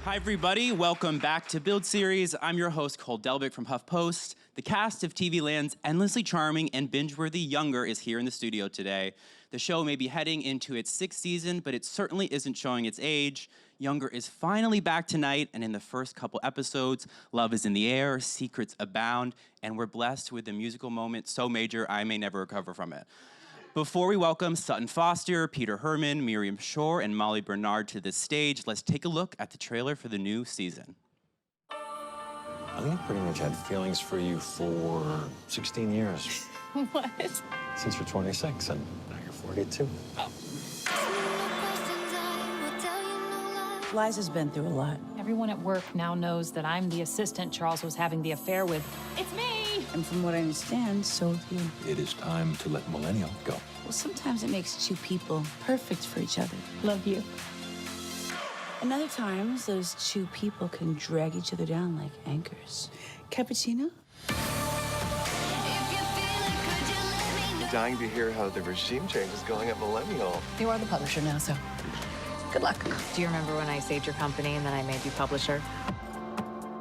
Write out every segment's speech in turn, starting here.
Hi, everybody. Welcome back to Build Series. I'm your host, Cole Delbick from HuffPost. The cast of TV Land's endlessly charming and binge-worthy Younger is here in the studio today. The show may be heading into its 6th season, but it certainly isn't showing its age. Younger is finally back tonight, and in the first couple episodes, love is in the air, secrets abound, and we're blessed with a musical moment so major I may never recover from it. Before we welcome Sutton Foster, Peter Hermann, Miriam Shor, and Molly Bernard to this stage, let's take a look at the trailer for the new season. I think I've pretty much had feelings for you for 16 years. What? Since you're 26, and now you're 42. Liza's been through a lot. Everyone at work now knows that I'm the assistant Charles was having the affair with. It's me! And from what I understand, so have you. It is time to let millennial go. Well, sometimes it makes two people perfect for each other. Love you. And other times, those two people can drag each other down like anchors. Cappuccino? Dying to hear how the regime change is going at Millennial. You are the publisher now, so good luck. Do you remember when I saved your company and then I made you publisher?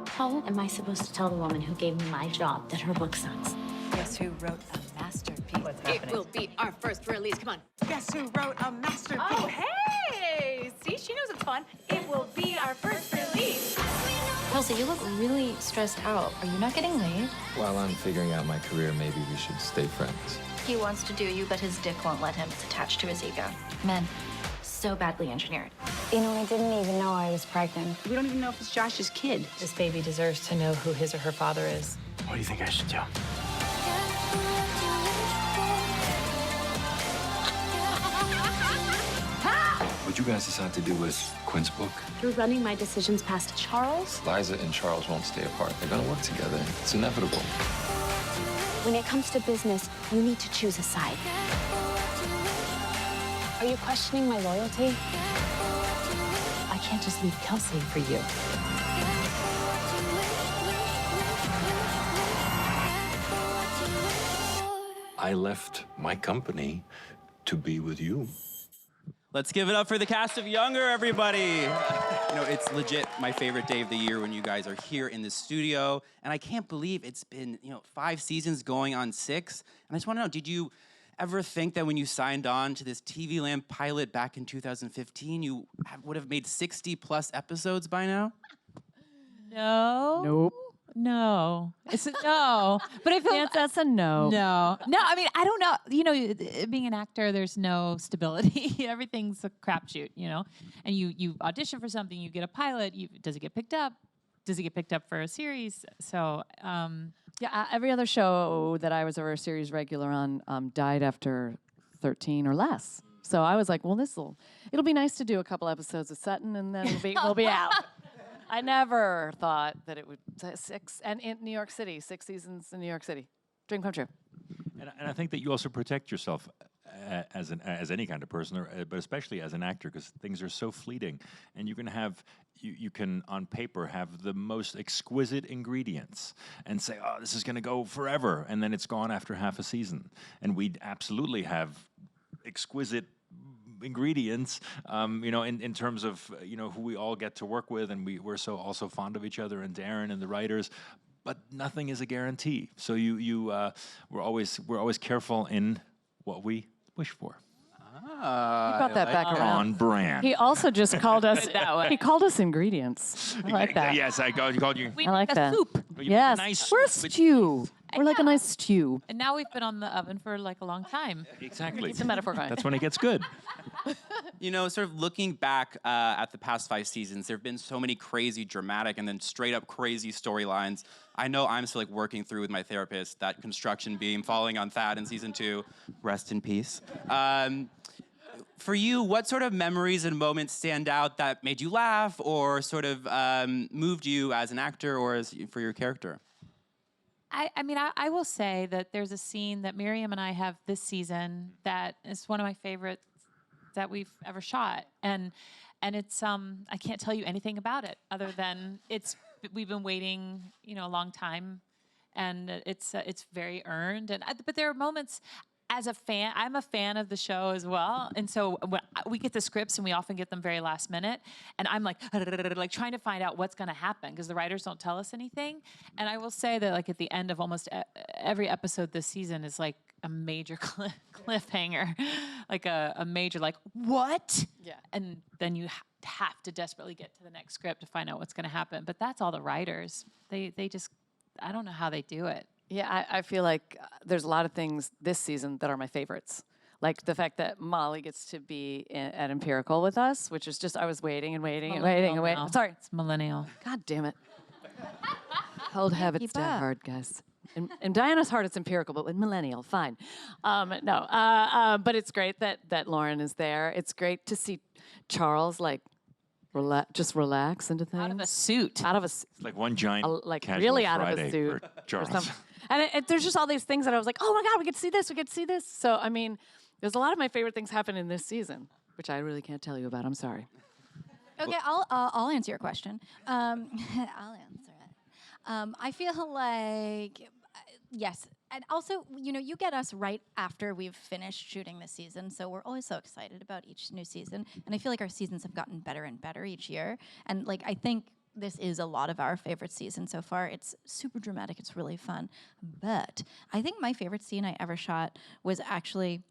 How am I supposed to tell the woman who gave me my job that her book sucks? Guess who wrote a masterpiece? What's happening? It will be our first release. Come on. Guess who wrote a masterpiece? Oh, hey! See, she knows it's fun. It will be our first release. Kelsey, you look really stressed out. Are you not getting laid? While I'm figuring out my career, maybe we should stay friends. He wants to do you, but his dick won't let him. It's attached to his ego. Men, so badly engineered. You know, I didn't even know I was pregnant. We don't even know if it's Josh's kid. This baby deserves to know who his or her father is. What do you think I should do? What you guys decide to do with Quinn's book? You're running my decisions past Charles? Liza and Charles won't stay apart. They're gonna work together. It's inevitable. When it comes to business, you need to choose a side. Are you questioning my loyalty? I can't just leave Kelsey for you. I left my company to be with you. Let's give it up for the cast of Younger, everybody. You know, it's legit my favorite day of the year when you guys are here in the studio. And I can't believe it's been, 5 seasons going on 6. And I just want to know, did you ever think that when you signed on to this TV Land pilot back in 2015, you would have made 60+ episodes by now? No. Nope. No. It's a no. But I feel that's a no. No. No, I mean, I don't know. You know, being an actor, there's no stability. Everything's a crapshoot, And you audition for something, you get a pilot, does it get picked up? Does it get picked up for a series? So, yeah, every other show that I was ever a series regular on died after 13 or less. So I was like, well, it'll be nice to do a couple episodes of Sutton and then we'll be out. I never thought that it would 6, and in New York City, 6 seasons in New York City. Dream come true. And I think that you also protect yourself as any kind of person, but especially as an actor, because things are so fleeting, and you can on paper have the most exquisite ingredients and say, oh, this is going to go forever, and then it's gone after half a season. And we absolutely have exquisite ingredients, in terms of who we all get to work with, and we're so also fond of each other, and Darren and the writers. But nothing is a guarantee. So we're always careful in what we wish for. He brought that back around. On brand. He also just called us that way. He called us ingredients. I like that. Yes, I called you. we I like make a that. soup. Yes, Nice we're a soup. stew. We're like a nice stew. And now we've been on the oven for like a long time. Exactly. It's a metaphor going. That's when it gets good. Sort of looking back at the past 5 seasons, there have been so many crazy, dramatic, and then straight up crazy storylines. I know I'm still working through with my therapist that construction beam falling on Thad in season 2. Rest in peace. For you, what sort of memories and moments stand out that made you laugh or sort of moved you as an actor or for your character? I will say that there's a scene that Miriam and I have this season that is one of my favorites that we've ever shot. And it's, I can't tell you anything about it other than we've been waiting, a long time, and it's very earned. But there are moments, as a fan, I'm a fan of the show as well. And so when we get the scripts, and we often get them very last minute, and I'm like trying to find out what's going to happen because the writers don't tell us anything. And I will say that like at the end of almost every episode this season is like a major cliffhanger, like a major like what? Yeah. And then you have to desperately get to the next script to find out what's going to happen. But that's all the writers. They just, I don't know how they do it. Yeah, I feel like there's a lot of things this season that are my favorites. Like the fact that Molly gets to be at Empirical with us, which is just, I was waiting and waiting and waiting and waiting. Sorry. It's millennial. God damn it. Old habits die hard, guys. In Diana's heart, it's Empirical, but with millennial, fine. But it's great that Lauren is there. It's great to see Charles like just relax into things. Out of a suit. It's like one giant like casual really out Friday of a suit. for Charles. And there's just all these things that I was like, oh my God, we get to see this, we get to see this. So, I mean, there's a lot of my favorite things happen in this season, which I really can't tell you about. I'm sorry. Okay, I'll answer your question. I'll answer it. I feel like, yes. And also, you get us right after we've finished shooting the season, so we're always so excited about each new season. And I feel like our seasons have gotten better and better each year. And like, I think this is a lot of our favorite season so far. It's super dramatic. It's really fun. But I think my favorite scene I ever shot was actually,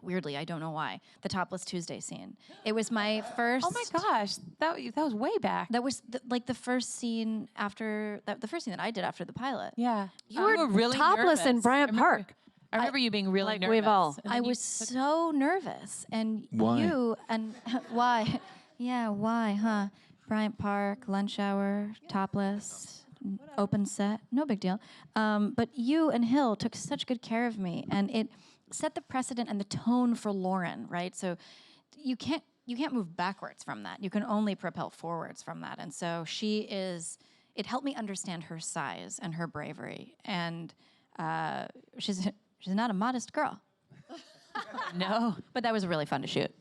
weirdly, I don't know why, the Topless Tuesday scene. It was my first... Oh my gosh, that was way back. That was the first scene after... the first scene that I did after the pilot. Yeah. You were really topless nervous. in Bryant Park. I remember you being really nervous. We've all. I was so nervous. And Why? you... and why? Yeah, why, huh? Bryant Park, lunch hour, topless, open set, no big deal. But you and Hill took such good care of me, and it set the precedent and the tone for Lauren, right? So you can't move backwards from that. You can only propel forwards from that. And so it helped me understand her size and her bravery. And she's not a modest girl. No. But that was really fun to shoot.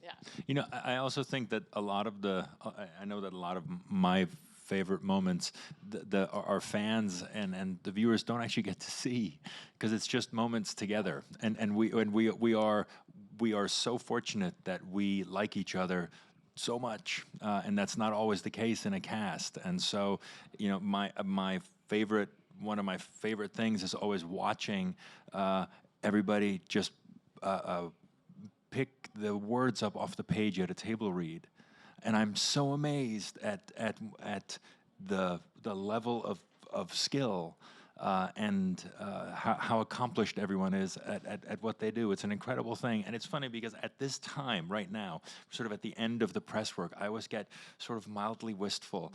Yeah. I also think that a lot of I know that a lot of my favorite moments, our fans and the viewers don't actually get to see, because it's just moments together, and we are so fortunate that we like each other so much, and that's not always the case in a cast. And so, one of my favorite things is always watching everybody just pick the words up off the page at a table read. And I'm so amazed at the level of skill and how accomplished everyone is at what they do. It's an incredible thing. And it's funny because at this time, right now, sort of at the end of the press work, I always get sort of mildly wistful.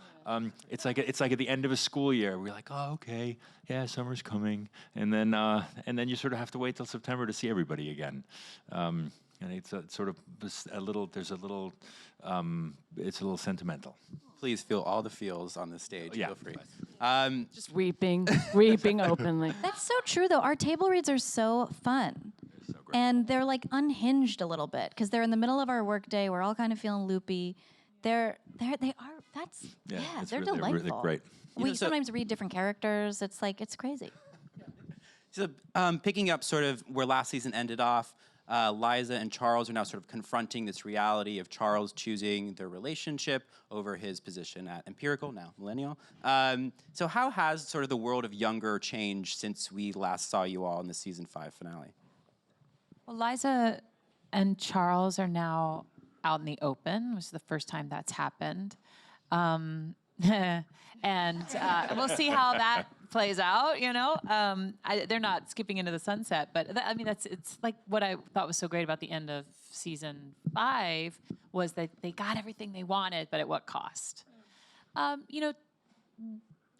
It's like at the end of a school year, we're like, oh, okay, yeah, summer's coming. And then you sort of have to wait till September to see everybody again. And it's it's a little sentimental. Please feel all the feels on the stage. Yeah. Feel free. Just weeping openly. That's so true, though. Our table reads are so fun. So great. And they're like unhinged a little bit because they're in the middle of our workday. We're all kind of feeling loopy. They are. They're delightful. They're great. We sometimes read different characters. It's crazy. So picking up sort of where last season ended off, Liza and Charles are now sort of confronting this reality of Charles choosing their relationship over his position at Empirical, now Millennial. So how has sort of the world of Younger changed since we last saw you all in the season 5 finale? Well, Liza and Charles are now out in the open, which is the first time that's happened. And we'll see how that plays out, they're not skipping into the sunset, but it's like what I thought was so great about the end of season 5 was that they got everything they wanted, but at what cost?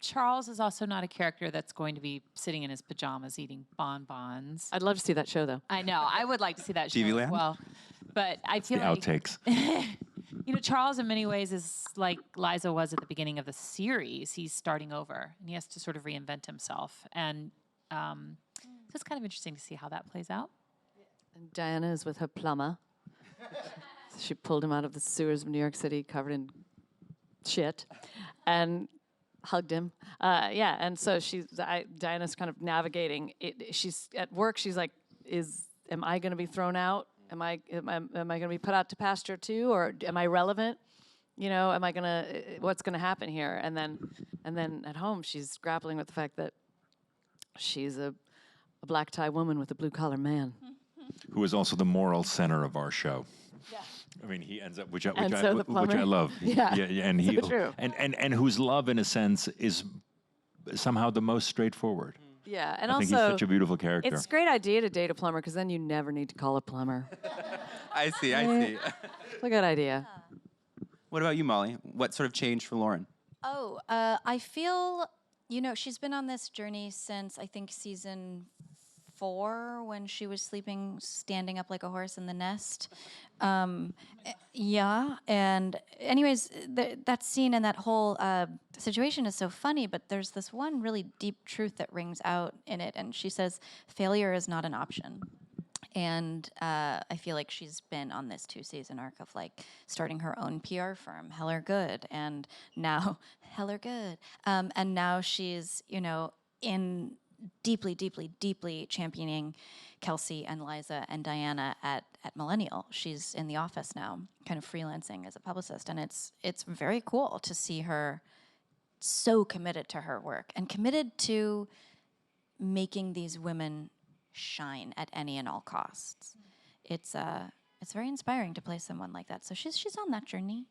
Charles is also not a character that's going to be sitting in his pajamas eating bonbons. I'd love to see that show, though. I know. I would like to see that show TV as Land? well. But I feel The like... outtakes. Charles in many ways is like Liza was at the beginning of the series. He's starting over, and he has to sort of reinvent himself. And so it's kind of interesting to see how that plays out. And Diana is with her plumber. She pulled him out of the sewers of New York City covered in shit and hugged him. And so Diana's kind of navigating it. She's at work. She's like, am I going to be thrown out? Am I going to be put out to pasture too, or am I relevant? You know, am I going to? What's going to happen here? And then at home, she's grappling with the fact that she's a black tie woman with a blue collar man, who is also the moral center of our show. Yeah. I mean, he ends up, which I love. Yeah, and he so true. and whose love, in a sense, is somehow the most straightforward. Yeah, and I also think he's such a beautiful character. It's a great idea to date a plumber because then you never need to call a plumber. I see. It's a good idea. What about you, Molly? What sort of changed for Lauren? Oh, I feel, she's been on this journey since, I think, season 4, when she was sleeping, standing up like a horse in the nest. Yeah, and anyways, that scene and that whole situation is so funny, but there's this one really deep truth that rings out in it, and she says, failure is not an option. And I feel like she's been on this 2-season arc of like starting her own PR firm, Heller Good, and now Heller Good, and now she's in deeply, deeply, deeply championing Kelsey and Liza and Diana at Millennial. She's in the office now, kind of freelancing as a publicist, and it's very cool to see her so committed to her work and committed to making these women shine at any and all costs. It's very inspiring to play someone like that. So she's on that journey.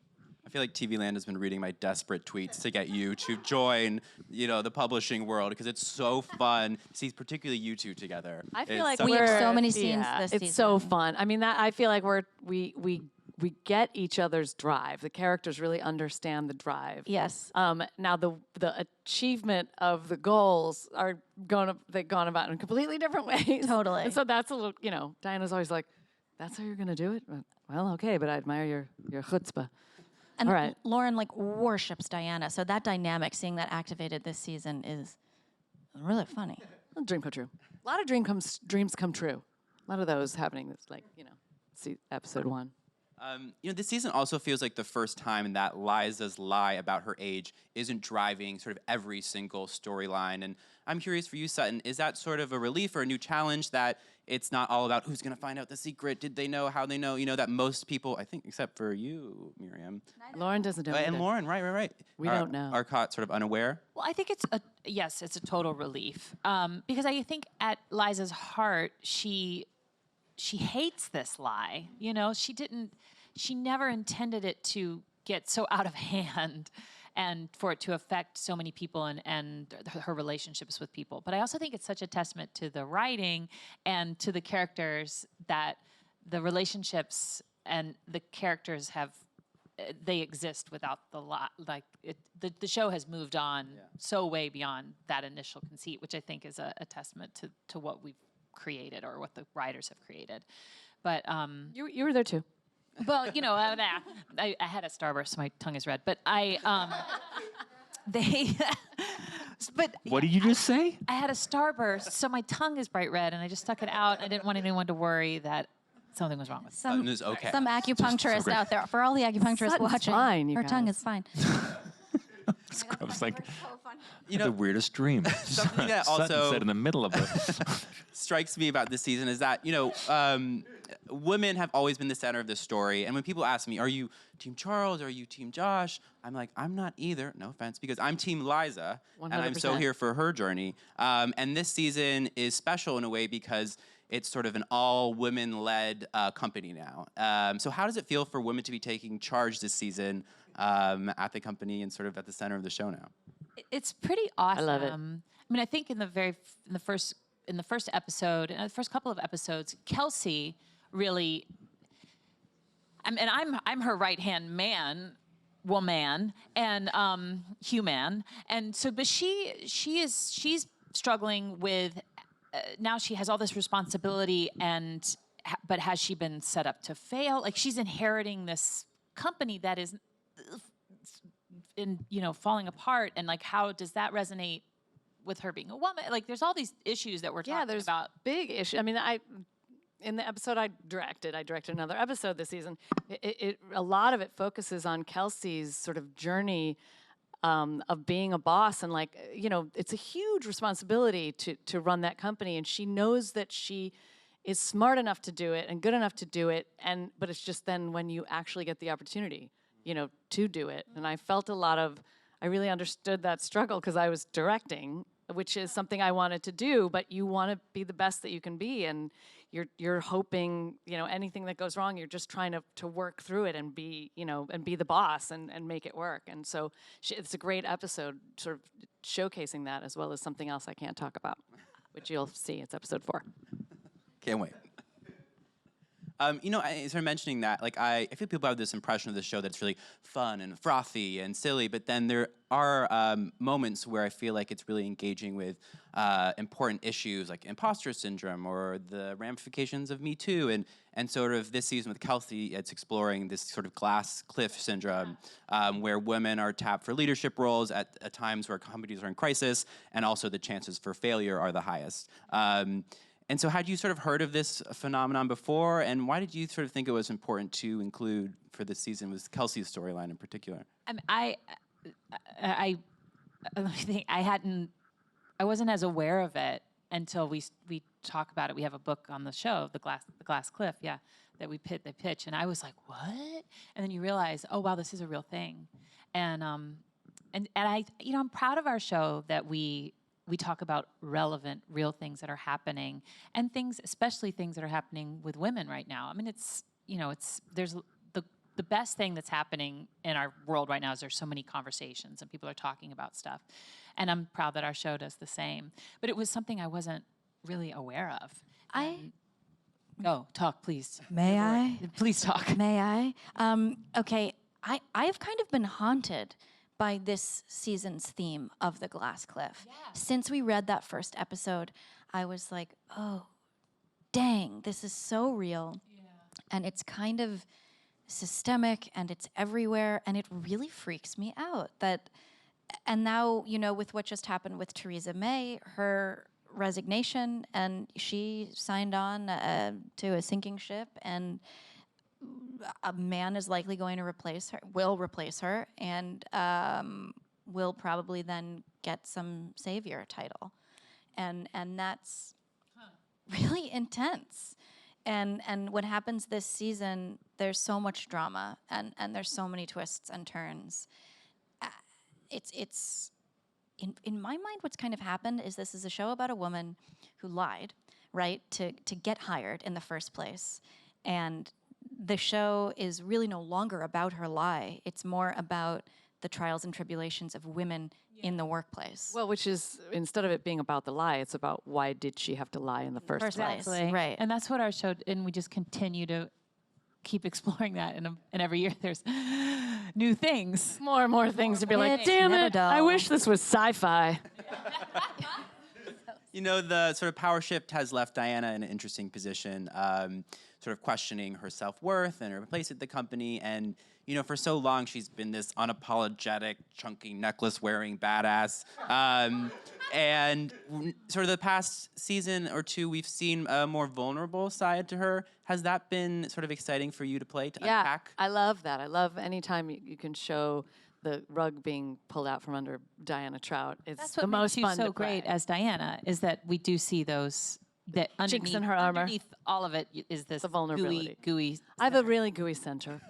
I feel like TV Land has been reading my desperate tweets to get you to join, the publishing world, because it's so fun to see particularly you two together. I feel like we have so many scenes this season. It's so fun. I mean, I feel like we get each other's drive. The characters really understand the drive. Yes. Now the achievement of the goals they've gone about in completely different ways. Totally. And so that's a little, Diana's always like, "That's how you're gonna do it." Well, okay, but I admire your chutzpah. And all right. Lauren worships Diana, so that dynamic, seeing that activated this season, is really funny. A dream come true. A lot of dreams come true. A lot of those happening. That's like see episode 1. This season also feels like the first time that Liza's lie about her age isn't driving sort of every single storyline. And I'm curious for you, Sutton, is that sort of a relief or a new challenge that it's not all about who's going to find out the secret? Did they know? How they know? That most people, I think, except for you, Miriam. Lauren doesn't know. And Lauren, right. We don't know. Are caught sort of unaware? Well, I think it's a total relief. Because I think at Liza's heart, she hates this lie. She never intended it to get so out of hand and for it to affect so many people and her relationships with people. But I also think it's such a testament to the writing and to the characters that the relationships and the characters they exist without the lie. Like the show has moved on so way beyond that initial conceit, which I think is a testament to what we've created or what the writers have created. But you were there too. Well, I had a starburst, so my tongue is red. But but what did you just say? I had a starburst, so my tongue is bright red, and I just stuck it out. I didn't want anyone to worry that something was wrong with it. Some acupuncturist great. out there, for all the acupuncturists Sutton's watching, fine, her you tongue guys. is fine. I was like, the weirdest dream. Something that Sutton also said in the middle of it. strikes me about this season is that, women have always been the center of this story. And when people ask me, are you Team Charles? Are you Team Josh? I'm like, I'm not either. No offense, because I'm Team Liza. 100%. And I'm so here for her journey. And this season is special in a way because it's sort of an all-women-led company now. So how does it feel for women to be taking charge this season at the company and sort of at the center of the show now? It's pretty awesome. I love it. I mean, I think in the first episode, in the first couple of episodes, Kelsey really, and I'm her right-hand woman, and human, and so, but she's struggling with, now she has all this responsibility, but has she been set up to fail? Like, she's inheriting this company that is falling apart, and like, how does that resonate with her being a woman? Like, there's all these issues that we're talking about. Big issue. I mean, in the episode I directed another episode this season. A lot of it focuses on Kelsey's sort of journey of being a boss, and it's a huge responsibility to run that company, and she knows that she is smart enough to do it and good enough to do it, but it's just then when you actually get the opportunity, to do it. And I felt I really understood that struggle because I was directing, which is something I wanted to do, but you want to be the best that you can be, and you're hoping, anything that goes wrong, you're just trying to work through it and be, and be the boss and make it work. And so it's a great episode sort of showcasing that, as well as something else I can't talk about, which you'll see. It's episode 4. Can't wait. I started mentioning that, I feel people have this impression of the show that it's really fun and frothy and silly, but then there are moments where I feel like it's really engaging with important issues like imposter syndrome or the ramifications of Me Too, and sort of this season with Kelsey, it's exploring this sort of glass cliff syndrome, where women are tapped for leadership roles at times where companies are in crisis, and also the chances for failure are the highest. And so had you sort of heard of this phenomenon before, and why did you sort of think it was important to include for this season with Kelsey's storyline in particular? I wasn't as aware of it until we talk about it. We have a book on the show, the glass cliff, that they pitch, and I was like, what? And then you realize, oh wow, this is a real thing, and I'm proud of our show that we talk about relevant, real things that are happening, and especially things that are happening with women right now. I mean, there's the best thing that's happening in our world right now is there's so many conversations and people are talking about stuff, and I'm proud that our show does the same. But it was something I wasn't really aware of. Go talk, please. May I? Please talk. May I? Okay, I have kind of been haunted by this season's theme of the glass cliff. Yeah. Since we read that first episode, I was like, oh, dang, this is so real. Yeah. And it's kind of systemic and it's everywhere, and it really freaks me out. And now, with what just happened with Theresa May, her resignation, and she signed on to a sinking ship, and a man is likely going to will replace her, and will probably then get some savior title. And that's really intense. And what happens this season, there's so much drama, and there's so many twists and turns. It's in my mind, what's kind of happened is this is a show about a woman who lied, right, to get hired in the first place. And the show is really no longer about her lie. It's more about the trials and tribulations of women in the workplace. Well, which is, instead of it being about the lie, it's about why did she have to lie in the first place. Exactly. Right. And that's what our show, and we just continue to keep exploring that. And every year there's new things. More and more things to be like, damn it, I wish this was sci-fi. The sort of power shift has left Diana in an interesting position, sort of questioning her self-worth and her place at the company. And, for so long, she's been this unapologetic, chunky necklace-wearing badass. And sort of the past season or two, we've seen a more vulnerable side to her. Has that been sort of exciting for you to play, to unpack? I love that. I love anytime you can show the rug being pulled out from under Diana Trout. It's the most fun. That's what makes you so great as Diana, is that we do see those, that chinks in her armor. Underneath all of it is this the vulnerability. gooey. I have a really gooey center.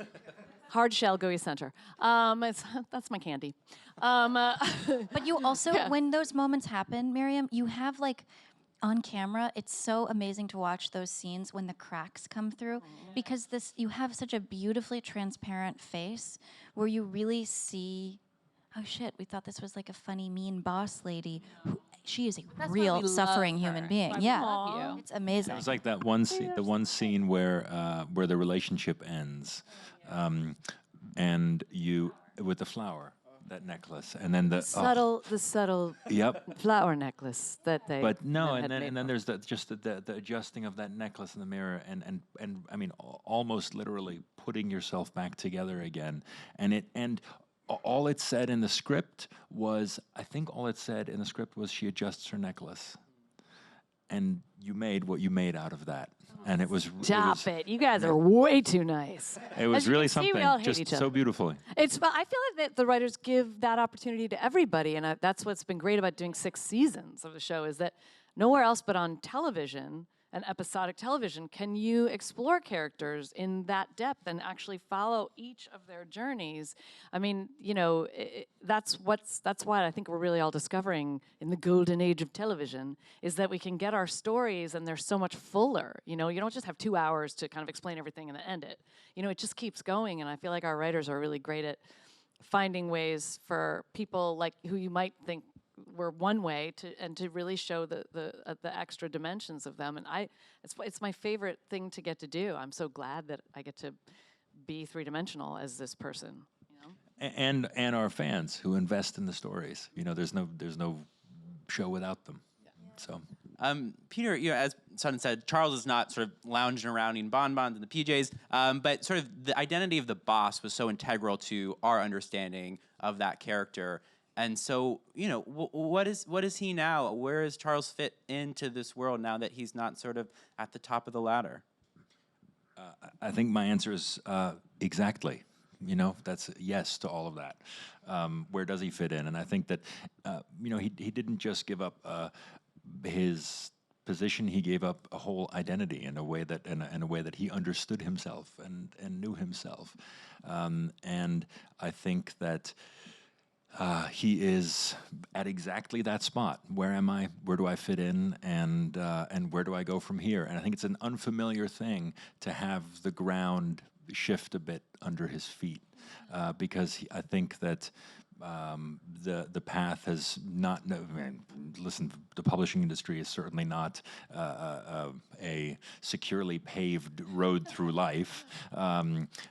Hard shell gooey center. That's my candy. But you also, when those moments happen, Miriam, you have on camera, it's so amazing to watch those scenes when the cracks come through, because you have such a beautifully transparent face where you really see, oh shit, we thought this was like a funny, mean boss lady. She is a real suffering human being. It's amazing. It was like that one scene, the one scene where the relationship ends, and you with the flower, that necklace, and then the subtle yep. flower necklace that they. But no, and then there's the adjusting of that necklace in the mirror, and I mean almost literally putting yourself back together again, and all it said in the script was, I think all it said in the script was she adjusts her necklace, and you made what you made out of that. And it was Stop it! You guys are way too nice. It was really something, we all hate just each other. so beautifully. I feel like that the writers give that opportunity to everybody, and that's what's been great about doing 6 seasons of the show, is that nowhere else but on television, and episodic television? Can you explore characters in that depth and actually follow each of their journeys? I mean, you know, that's what I think we're really all discovering in the golden age of television, is that we can get our stories and they're so much fuller. You know, you don't just have 2 hours to kind of explain everything and then end it. You know, it just keeps going, and I feel like our writers are really great at finding ways for people like who you might think were one way to really show the extra dimensions of them. And it's my favorite thing to get to do. I'm so glad that I get to be three-dimensional as this person. You know? And our fans who invest in the stories. You know, there's no show without them. So. Peter, you know, as Sutton said, Charles is not sort of lounging around eating bonbons in the PJs, but sort of the identity of the boss was so integral to our understanding of that character. And so, you know, what is he now? Where does Charles fit into this world now that he's not sort of at the top of the ladder? I think my answer is exactly. You know, that's yes to all of that. Where does he fit in? And I think that, you know, he didn't just give up his position. He gave up a whole identity in a way that he understood himself and knew himself. And I think that he is at exactly that spot. Where am I? Where do I fit in? And where do I go from here? And I think it's an unfamiliar thing to have the ground shift a bit under his feet, because I think that the path has not. Listen, the publishing industry is certainly not a securely paved road through life.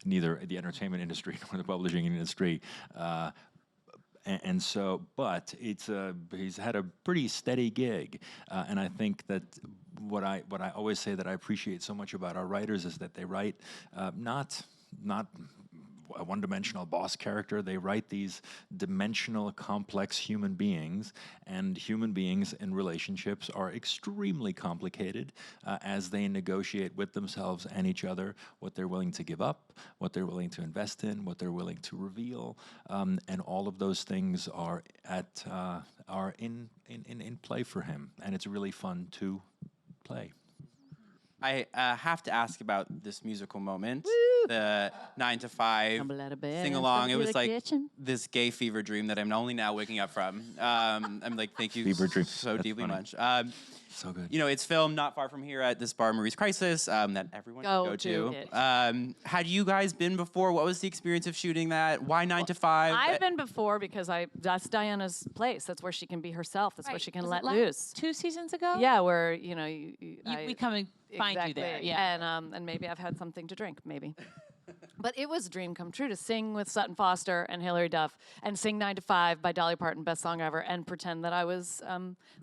Neither the entertainment industry nor the publishing industry. And so, but he's had a pretty steady gig, and I think that what I always say that I appreciate so much about our writers is that they write not a one-dimensional boss character. They write these dimensional, complex human beings, and human beings in relationships are extremely complicated as they negotiate with themselves and each other what they're willing to give up, what they're willing to invest in, what they're willing to reveal, and all of those things are in play for him, and it's really fun to play. I have to ask about this musical moment, the 9 to 5 sing-along. It was like this gay fever dream that I'm only now waking up from. I'm like, thank you fever dream. so That's deeply funny. much. So good. You know, it's filmed not far from here at this bar, Marie's Crisis, that everyone should go to. Had you guys been before? What was the experience of shooting that? Why 9 to 5? I've been before because that's Diana's place. That's where she can be herself. That's where she can let loose. 2 seasons ago? Yeah, where you know we come and find you there. Yeah, and maybe I've had something to drink, maybe. But it was a dream come true to sing with Sutton Foster and Hilary Duff and sing 9 to 5 by Dolly Parton, best song ever, and pretend that I was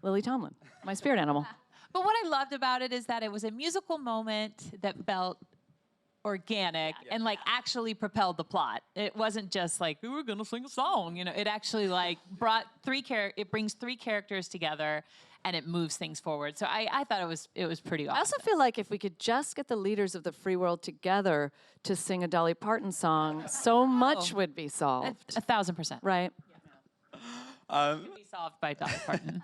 Lily Tomlin, my spirit animal. But what I loved about it is that it was a musical moment that felt organic and like actually propelled the plot. It wasn't just like, we were gonna sing a song, you know. It actually like brought it brings 3 characters together and it moves things forward. So I thought it was pretty awesome. I also feel like if we could just get the leaders of the free world together to sing a Dolly Parton song, so much would be solved. 1,000%. Right. Could be solved by Dolly Parton.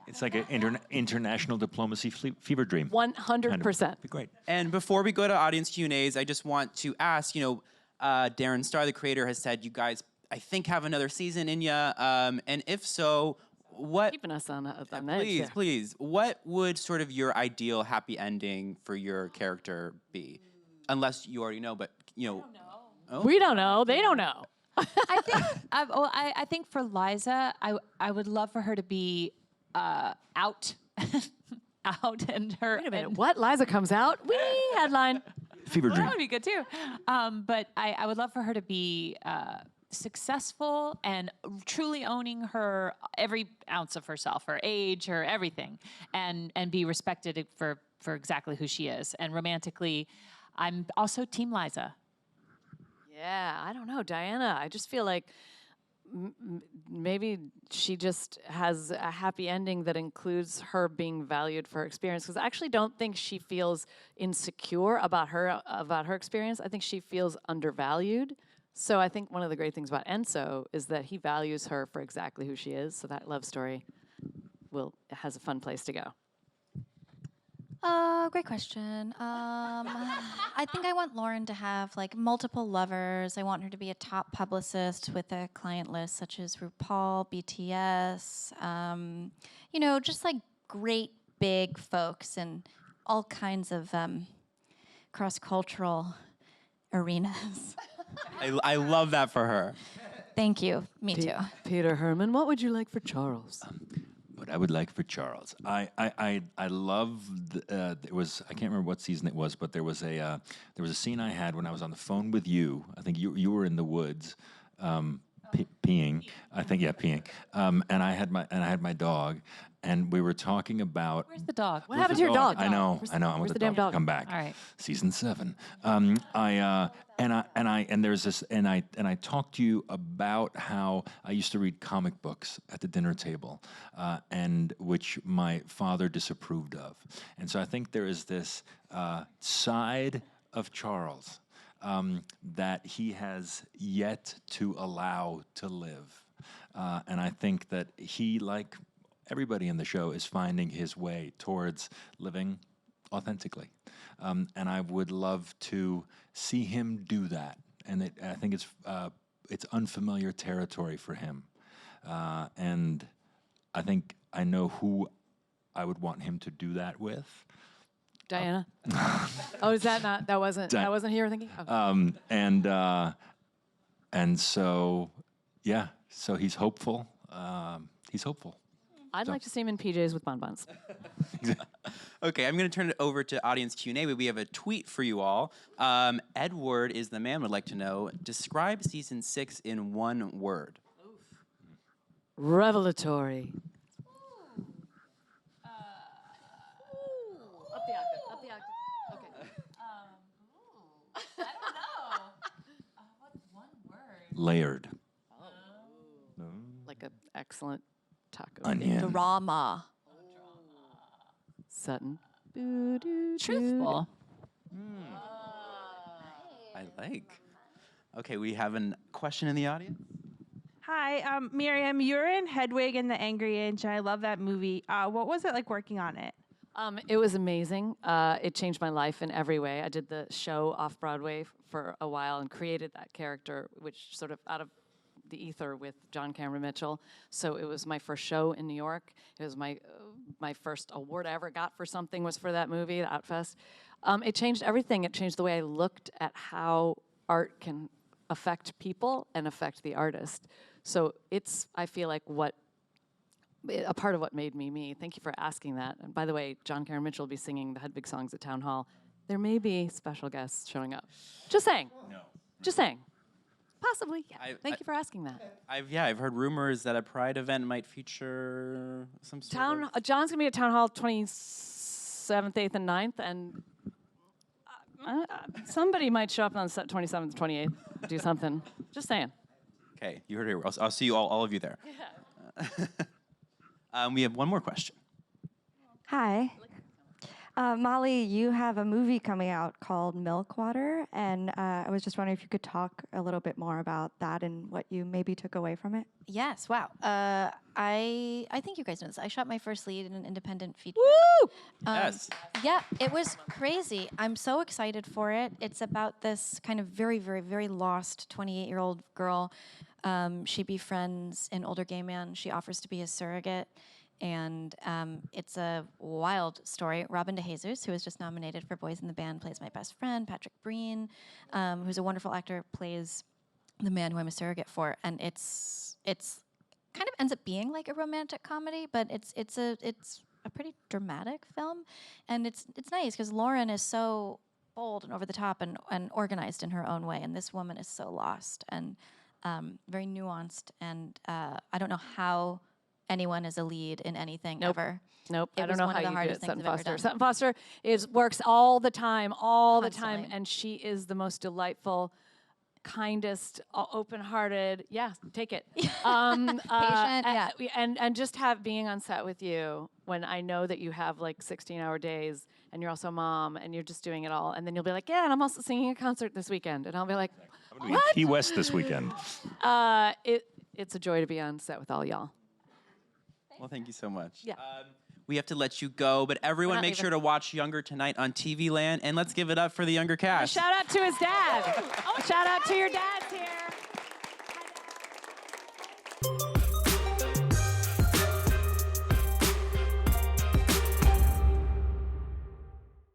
It's like an international diplomacy fever dream. 100%. Be great. And before we go to audience Q&As, I just want to ask, you know, Darren Star, the creator, has said you guys, I think, have another season in you. And if so, what... Keeping us on edge. Please, please. What would sort of your ideal happy ending for your character be? Unless you already know, but, you know... I don't know. Oh? We don't know. They don't know. I think for Liza, I would love for her to be out, and her. Wait a minute. What? Liza comes out? Whee! Headline. Fever dream. That would be good too. But I would love for her to be successful and truly owning her every ounce of herself, her age, her everything, and be respected for exactly who she is. And romantically, I'm also Team Liza. Yeah, I don't know, Diana. I just feel like maybe she just has a happy ending that includes her being valued for her experience. Because I actually don't think she feels insecure about her experience. I think she feels undervalued. So I think one of the great things about Enzo is that he values her for exactly who she is. So that love story has a fun place to go. Great question. I think I want Lauren to have like multiple lovers. I want her to be a top publicist with a client list such as RuPaul, BTS, you know, just like great big folks in all kinds of cross-cultural arenas. I love that for her. Thank you. Me too. Peter Hermann, what would you like for Charles? What I would like for Charles, I loved. It was, I can't remember what season it was, but there was a scene I had when I was on the phone with you. I think you were in the woods, peeing. I think peeing. And I had my dog, and we were talking about. Where's the dog? What happened to your dog? I know. I want where's the the damn dog to dog? come back. All right. Season 7. There's this, and I talked to you about how I used to read comic books at the dinner table, and which my father disapproved of. And so I think there is this side of Charles that he has yet to allow to live. And I think that he, like everybody in the show, is finding his way towards living authentically. And I would love to see him do that. And I think it's unfamiliar territory for him. And I think I know who I would want him to do that with. Diana? Oh, is that not? That wasn't who you were thinking? Okay. And so, yeah. So he's hopeful. He's hopeful. I'd like to see him in PJs with bonbons. Okay, I'm going to turn it over to audience Q&A, but we have a tweet for you all. Edward is the man would like to know, describe season 6 in one word. Revelatory. Up the octave. Okay. I don't know. What's one word? Layered. Like an excellent taco. Onion. Drama. Sutton. Truthful. I like. Okay, we have a question in the audience. Hi, Miriam. You're in Hedwig and the Angry Inch, and I love that movie. What was it like working on it? It was amazing. It changed my life in every way. I did the show off Broadway for a while and created that character, which sort of out of the ether with John Cameron Mitchell. So it was my first show in New York. It was my first award I ever got for something was for that movie, the Outfest. It changed everything. It changed the way I looked at how art can affect people and affect the artist. So it's, I feel like, a part of what made me me. Thank you for asking that. And by the way, John Cameron Mitchell will be singing the Hedwig songs at Town Hall. There may be special guests showing up. Just saying. No. Just saying. Possibly, yeah. Thank you for asking that. I've heard rumors that a Pride event might feature some sort of... John's going to be at Town Hall 27th, 8th, and 9th, and somebody might show up on 27th, 28th, do something. Just saying. Okay, you heard it here. I'll see you all of you there. Yeah. We have one more question. Hi. Molly, you have a movie coming out called Milkwater, and I was just wondering if you could talk a little bit more about that and what you maybe took away from it. Yes, wow. I think you guys know this. I shot my first lead in an independent feature. Woo! Yes. Yeah, it was crazy. I'm so excited for it. It's about this kind of very, very, very lost 28-year-old girl. She befriends an older gay man. She offers to be his surrogate. And it's a wild story. Robin DeJesus, who was just nominated for Boys in the Band, plays my best friend. Patrick Breen, who's a wonderful actor, plays the man who I'm a surrogate for. And it's kind of ends up being like a romantic comedy, but it's a pretty dramatic film. And it's nice because Lauren is so bold and over the top and organized in her own way, and this woman is so lost and very nuanced. And I don't know how anyone is a lead in anything ever. Nope. It I don't was know one how of the you do hardest it, things Sutton I've ever Foster. done. Sutton Foster works all the time, Constantly. and she is the most delightful, kindest, open-hearted. Yeah, take it. Patient, yeah. And just being on set with you when I know that you have like 16-hour days and you're also a mom and you're just doing it all, and then you'll be like, yeah, and I'm also singing a concert this weekend, and I'll be like, I'm going to be in Key West this weekend. It's a joy to be on set with all y'all. Well, thank you so much. Yeah. we have to let you go. But everyone, not make leaving. sure to watch Younger tonight on TV Land, and let's give it up for the Younger cast. Shout out to his dad. Shout out to your dad.